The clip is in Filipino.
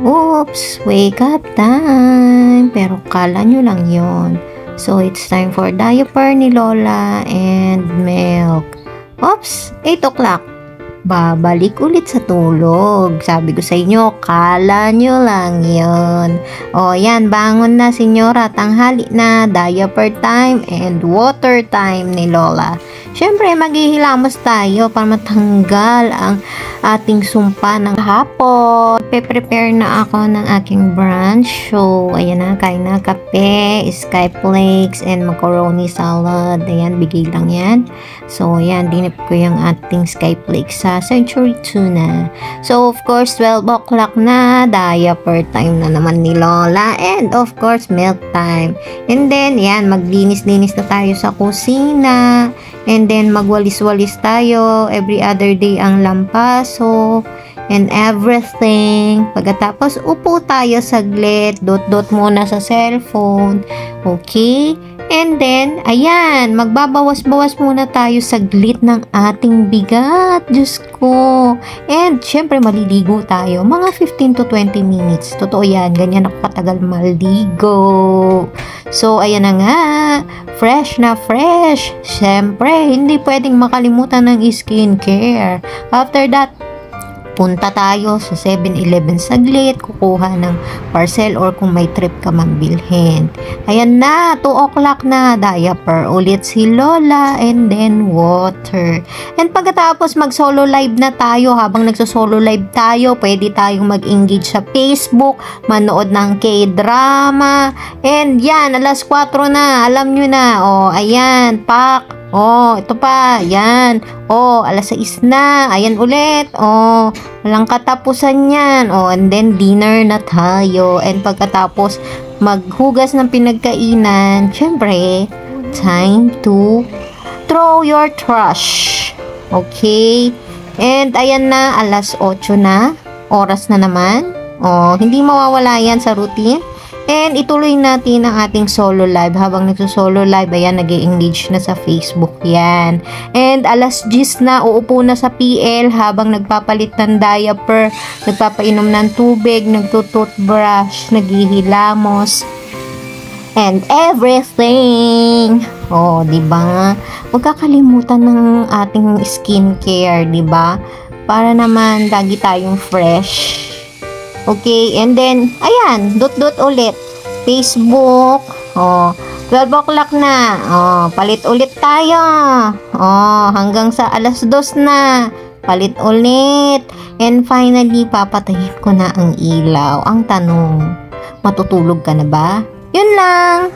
Oops, wake up time. Pero kala nyo lang yon. So, it's time for diaper ni Lola and milk. Oops, 8 o'clock. Babalik ulit sa tulog. Sabi ko sa inyo, kala nyo lang yon. O, yan, bangon na senyora. Tanghali na, diaper time and water time ni Lola. Siyempre, maghihilamos tayo para matanggal ang ating sumpa ng hapon. Prepare na ako ng aking brunch. So, ayan na, kain na kape, sky flakes, and macaroni salad. Ayan, bigay lang yan. So, ayan, dinip ko yung ating sky flakes sa Century Tuna. So, of course, 12 o'clock na, diaper time na naman ni Lola. And, of course, milk time. And then, ayan, maglinis-linis na tayo sa kusina. And then, magwalis-walis tayo. Every other day ang lampaso. And everything. Pagkatapos, upo tayo saglit. Dot-dot muna sa cellphone. Okay? And then, ayan, magbabawas-bawas muna tayo saglit ng ating bigat. Diyos ko. And, syempre, maliligo tayo. Mga 15 to 20 minutes. Totoo yan. Ganyan ako katagal maligo. So, ayan na nga. Fresh na fresh. Syempre, hindi pwedeng makalimutan ng skincare. After that, punta tayo sa 7-Eleven saglit, kukuha ng parcel or kung may trip ka mambilhin. Ayan na, 2 o'clock na, diaper ulit si Lola and then water. And pagkatapos mag-solo live na tayo, habang nagso-solo live tayo, pwede tayong mag-engage sa Facebook, manood ng K-drama, and yan, alas 4 na, alam nyo na, oh, ayan, pak. Oh, ito pa. Yan. Oh, alas 6 na. Ayan ulit. Oh, walang katapusan yan. Oh, and then dinner na tayo. And pagkatapos maghugas ng pinagkainan, syempre, time to throw your trash. Okay? And ayan na, alas 8 na. Oras na naman. Oh, hindi mawawala yan sa routine. And ituloy natin ang ating solo live. Habang nagso-solo live, ayan, nag-engage na sa Facebook yan. And alas 10 na, uupo na sa PL habang nagpapalit ng diaper, nagpapainom ng tubig, nagtutoothbrush, naghihilamos, and everything. Oh, diba? Huwag kakalimutan ng ating skincare, diba? Para naman lagi tayong fresh. Okay, and then, ayan, dot-dot ulit. Facebook, oh, 12 o'clock na, oh, palit ulit tayo. Oh, hanggang sa alas 2 na, palit ulit. And finally, papatayin ko na ang ilaw. Ang tanong, matutulog ka na ba? Yun lang.